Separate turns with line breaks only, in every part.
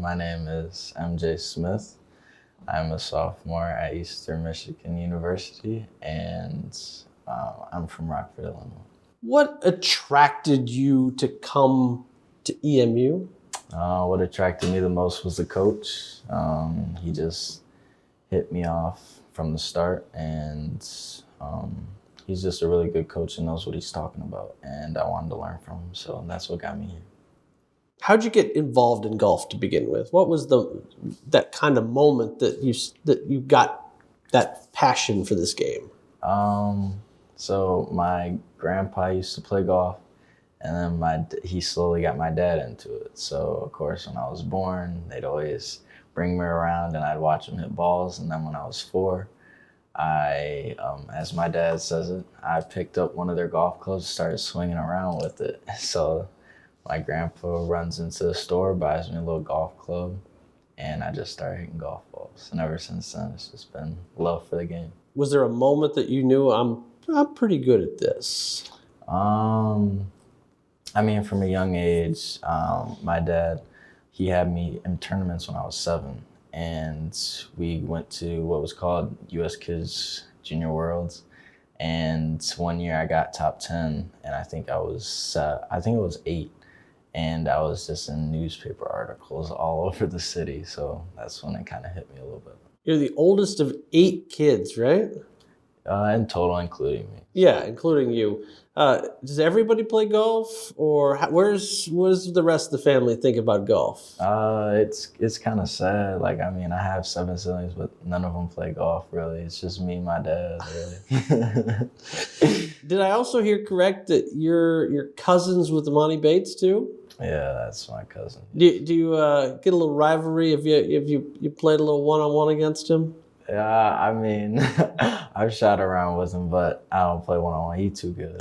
my name is MJ Smith. I'm a sophomore at Eastern Michigan University, and I'm from Rockford, Illinois.
What attracted you to come to EMU?
What attracted me the most was the coach. He just hit me off from the start, and he's just a really good coach and knows what he's talking about, and I wanted to learn from him, so that's what got me here.
How'd you get involved in golf to begin with? What was that kind of moment that you got that passion for this game?
So my grandpa used to play golf, and then he slowly got my dad into it. So of course, when I was born, they'd always bring me around, and I'd watch him hit balls. And then when I was 4, as my dad says it, I picked up one of their golf clubs, started swinging around with it. So my grandpa runs into the store, buys me a little golf club, and I just started hitting golf balls. And ever since then, it's just been love for the game.
Was there a moment that you knew I'm pretty good at this?
I mean, from a young age, my dad, he had me in tournaments when I was 7, and we went to what was called U.S. Kids Junior Worlds. And one year I got top 10, and I think it was 8. And I was just in newspaper articles all over the city. So that's when it kind of hit me a little bit.
You're the oldest of 8 kids, right?
In total, including me.
Yeah, including you. Does everybody play golf, or what does the rest of the family think about golf?
It's kind of sad. Like, I mean, I have 7 siblings, but none of them play golf, really. It's just me and my dad, really.
Did I also hear correct that you're cousins with Imani Bates, too?
Yeah, that's my cousin.
Do you get a little rivalry if you played a little one-on-one against him?
Yeah, I mean, I've shot around with him, but I don't play one-on-one. He's too good.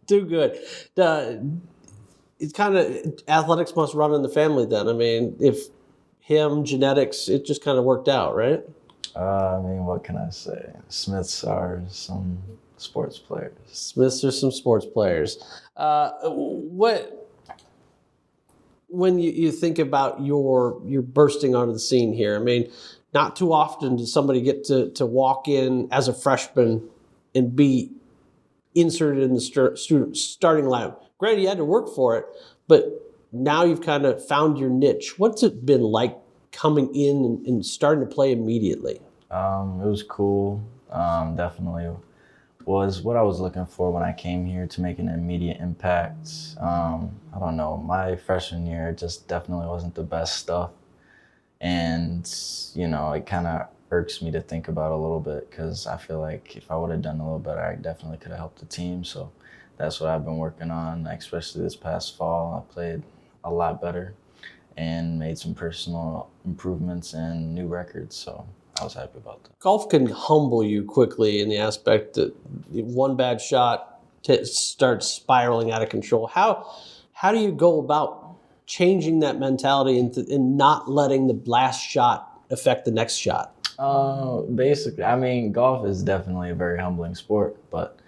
Too good. It's kind of, athletics must run in the family then. I mean, if genetics, it just kind of worked out, right?
I mean, what can I say? Smiths are some sports players.
Smiths are some sports players. When you think about your bursting onto the scene here, I mean, not too often does somebody get to walk in as a freshman and be inserted in the student starting lineup. Granted, you had to work for it, but now you've kind of found your niche. What's it been like coming in and starting to play immediately?
It was cool. Definitely was what I was looking for when I came here, to make an immediate impact. I don't know, my freshman year just definitely wasn't the best stuff. And, you know, it kind of irks me to think about a little bit, because I feel like if I would have done a little better, I definitely could have helped the team. So that's what I've been working on, especially this past fall. I played a lot better and made some personal improvements and new records. So I was happy about that.
Golf can humble you quickly in the aspect that one bad shot starts spiraling out of control. How do you go about changing that mentality and not letting the last shot affect the next shot?
Basically, I mean, golf is definitely a very humbling sport, but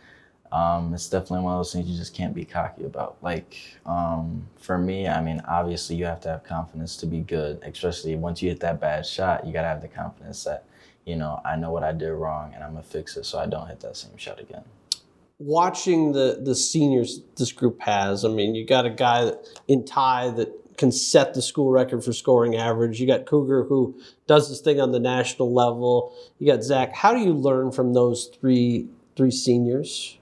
it's definitely one of those things you just can't be cocky about. Like, for me, I mean, obviously you have to have confidence to be good, especially once you hit that bad shot. You got to have the confidence that, you know, I know what I did wrong and I'm going to fix it so I don't hit that same shot again.
Watching the seniors this group has, I mean, you got a guy in Ty that can set the school record for scoring average. You got Cougar, who does this thing on the national level. You got Zach. How do you learn from those three seniors?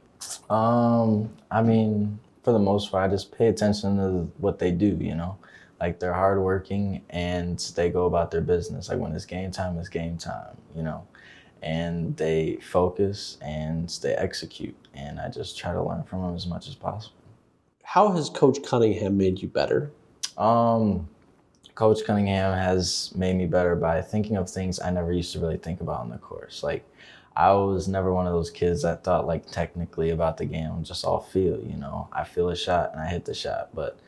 I mean, for the most part, I just pay attention to what they do, you know? Like, they're hardworking and they go about their business. Like, when it's game time, you know? And they focus and they execute. And I just try to learn from them as much as possible.
How has Coach Cunningham made you better?
Coach Cunningham has made me better by thinking of things I never used to really think about on the course. Like, I was never one of those kids that thought, like, technically about the game, just all feel, you know. I feel a shot and I hit the shot. But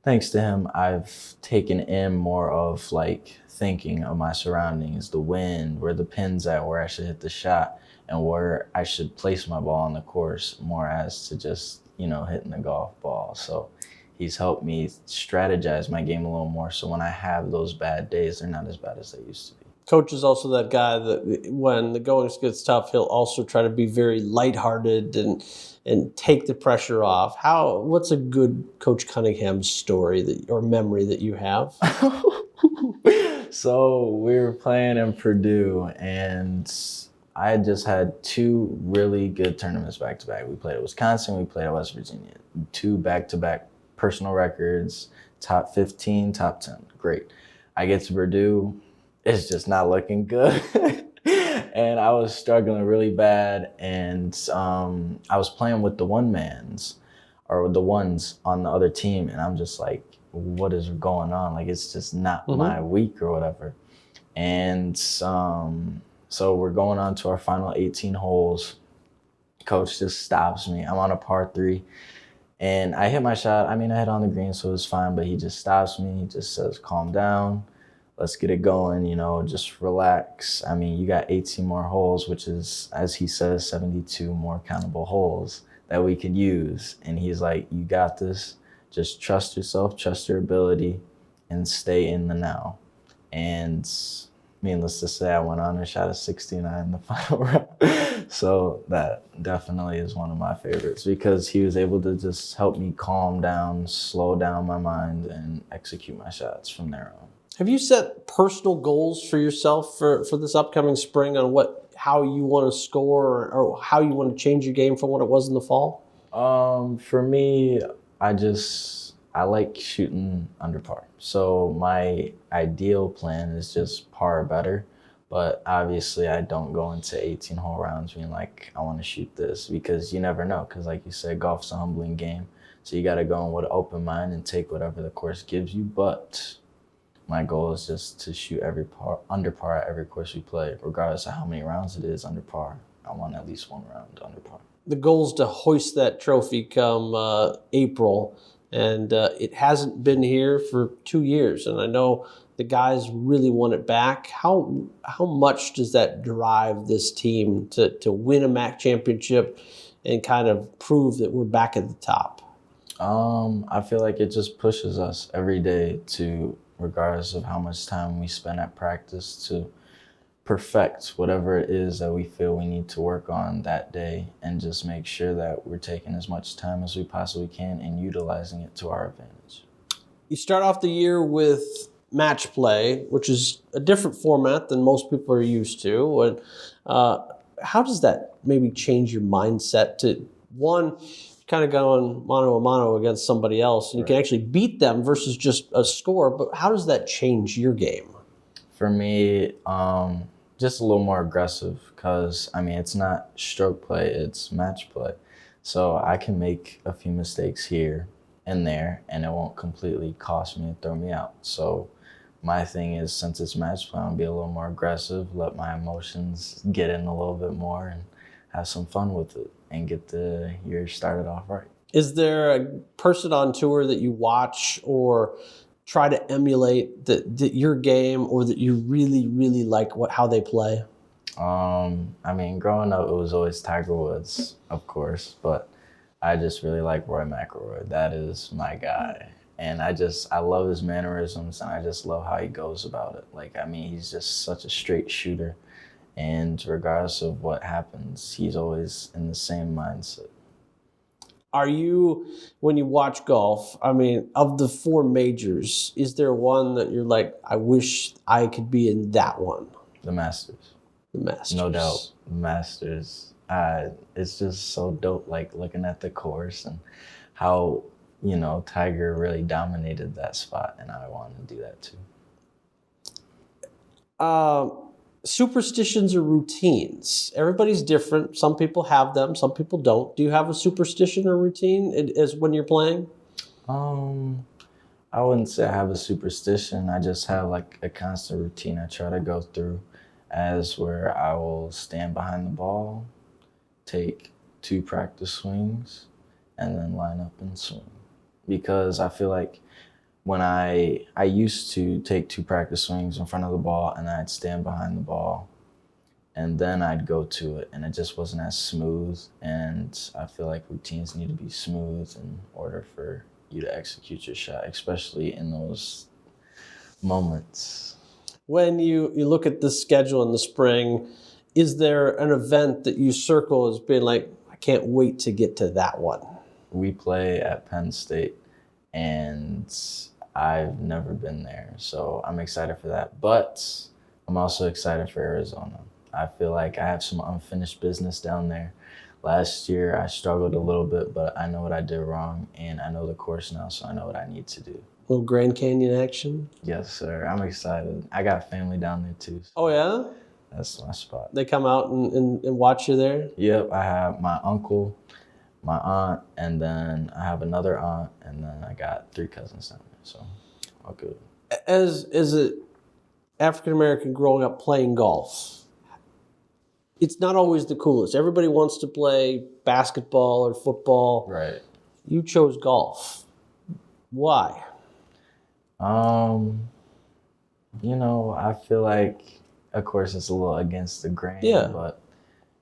thanks to him, I've taken in more of, like, thinking of my surroundings, the wind, where the pin's at, where I should hit the shot, and where I should place my ball on the course, more as to just, you know, hitting the golf ball. So he's helped me strategize my game a little more. So when I have those bad days, they're not as bad as they used to be.
Coach is also that guy that when the going gets tough, he'll also try to be very lighthearted and take the pressure off. What's a good Coach Cunningham story or memory that you have?
So we were playing in Purdue, and I had just had two really good tournaments back to back. We played at Wisconsin, we played at West Virginia. 2 back-to-back personal records, top 15, top 10. Great. I get to Purdue, it's just not looking good. And I was struggling really bad, and I was playing with the one-mans, or the ones on the other team, and I'm just like, what is going on? Like, it's just not my week or whatever. And so we're going on to our final 18 holes. Coach just stops me. I'm on a par 3, and I hit my shot. I mean, I hit on the green, so it was fine, but he just stops me. He just says, calm down. Let's get it going, just relax. I mean, you got 18 more holes, which is, as he says, 72 more countable holes that we could use. And he's like, you got this. Just trust yourself, trust your ability, and stay in the now. And needless to say, I went on and shot a 69 in the final round. So that definitely is one of my favorites, because he was able to just help me calm down, slow down my mind, and execute my shots from there on.
Have you set personal goals for yourself for this upcoming spring on how you want to score or how you want to change your game from what it was in the fall?
For me, I like shooting under par. So my ideal plan is just par or better. But obviously I don't go into 18-hole rounds being like, I want to shoot this, because you never know. Because like you said, golf's a humbling game. So you got to go in with an open mind and take whatever the course gives you. But my goal is just to shoot under par at every course we play, regardless of how many rounds it is under par. I want at least 1 round under par.
The goal is to hoist that trophy come April, and it hasn't been here for 2 years. And I know the guys really want it back. How much does that drive this team to win a MAC championship and kind of prove that we're back at the top?
I feel like it just pushes us every day to, regardless of how much time we spend at practice, to perfect whatever it is that we feel we need to work on that day, and just make sure that we're taking as much time as we possibly can and utilizing it to our advantage.
You start off the year with match play, which is a different format than most people are used to. And how does that maybe change your mindset to, one, kind of going mano a mano against somebody else, and you can actually beat them versus just a score, but how does that change your game?
For me, just a little more aggressive, because, I mean, it's not stroke play, it's match play. So I can make a few mistakes here and there, and it won't completely cost me and throw me out. So my thing is, since it's match play, I'll be a little more aggressive, let my emotions get in a little bit more, and have some fun with it, and get the year started off right.
Is there a person on tour that you watch or try to emulate that your game, or that you really, really like how they play?
I mean, growing up, it was always Tiger Woods, of course, but I just really like Roy McIlroy. That is my guy. And I love his mannerisms, and I just love how he goes about it. Like, I mean, he's just such a straight shooter. And regardless of what happens, he's always in the same mindset.
Are you, when you watch golf, I mean, of the 4 majors, is there one that you're like, I wish I could be in that one?
The Masters.
The Masters.
No doubt. The Masters. It's just so dope, like, looking at the course and how, Tiger really dominated that spot, and I wanted to do that too.
Superstitions or routines? Everybody's different. Some people have them, some people don't. Do you have a superstition or routine as when you're playing?
I wouldn't say I have a superstition. I just have like a constant routine I try to go through, as where I will stand behind the ball, take 2 practice swings, and then line up and swing. Because I feel like when I used to take 2 practice swings in front of the ball, and then I'd stand behind the ball, and then I'd go to it, and it just wasn't as smooth. And I feel like routines need to be smooth in order for you to execute your shot, especially in those moments.
When you look at the schedule in the spring, is there an event that you circle as being like, I can't wait to get to that one?
We play at Penn State, and I've never been there, so I'm excited for that. But I'm also excited for Arizona. I feel like I have some unfinished business down there. Last year, I struggled a little bit, but I know what I did wrong, and I know the course now, so I know what I need to do.
Little Grand Canyon action?
Yes, sir. I'm excited. I got family down there, too. So
Oh, yeah?
that's my spot.
They come out and watch you there?
Yep, I have my uncle, my aunt, and then I have another aunt, and then I got 3 cousins down there, so all good.
As an African-American growing up playing golf, it's not always the coolest. Everybody wants to play basketball or football.
Right.
You chose golf. Why?
I feel like, of course, it's a little against the grain,
Yeah.
but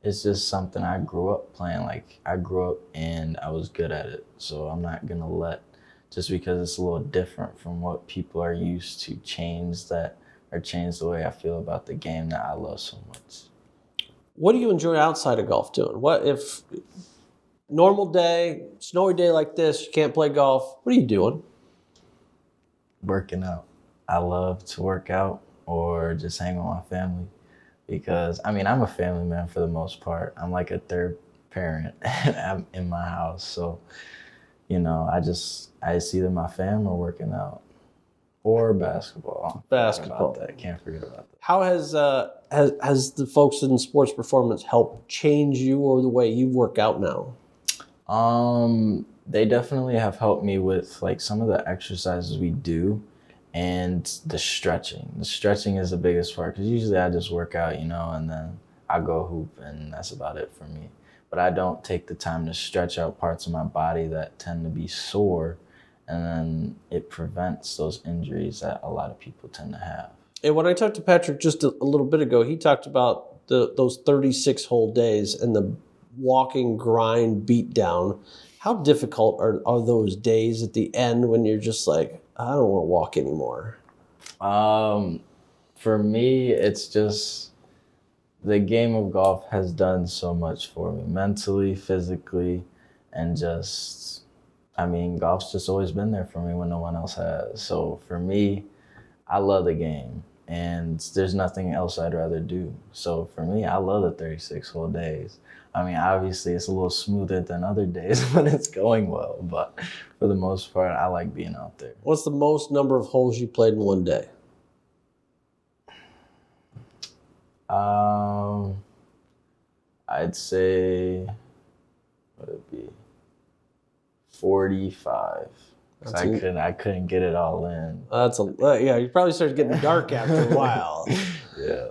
it's just something I grew up playing. Like, I grew up and I was good at it, so I'm not gonna let, just because it's a little different from what people are used to, change that or change the way I feel about the game that I love so much.
What do you enjoy outside of golf doing? What if normal day, snowy day like this, you can't play golf? What are you doing?
Working out. I love to work out or just hang with my family because, I'm a family man for the most part. I'm like a third parent I'm in my house. So, I see either my fam or working out or basketball.
Basketball.
About that. Can't forget about that.
How has the folks in sports performance helped change you or the way you work out now?
They definitely have helped me with like some of the exercises we do and the stretching. The stretching is the biggest part because usually I just work out, and then I go hoop and that's about it for me. But I don't take the time to stretch out parts of my body that tend to be sore, and then it prevents those injuries that a lot of people tend to have.
And when I talked to Patrick just a little bit ago, he talked about those 36-hole days and the walking grind beat down. How difficult are those days at the end when you're just like, I don't want to walk anymore?
For me, it's just the game of golf has done so much for me mentally, physically, and just, golf's just always been there for me when no one else has. So for me, I love the game. And there's nothing else I'd rather do. So for me, I love the 36 whole days. Obviously it's a little smoother than other days when it's going well, but for the most part, I like being out there.
What's the most number of holes you played in one day?
I'd say, what would it be? 45. I couldn't get it all in.
You probably started getting dark after a while.
Yeah.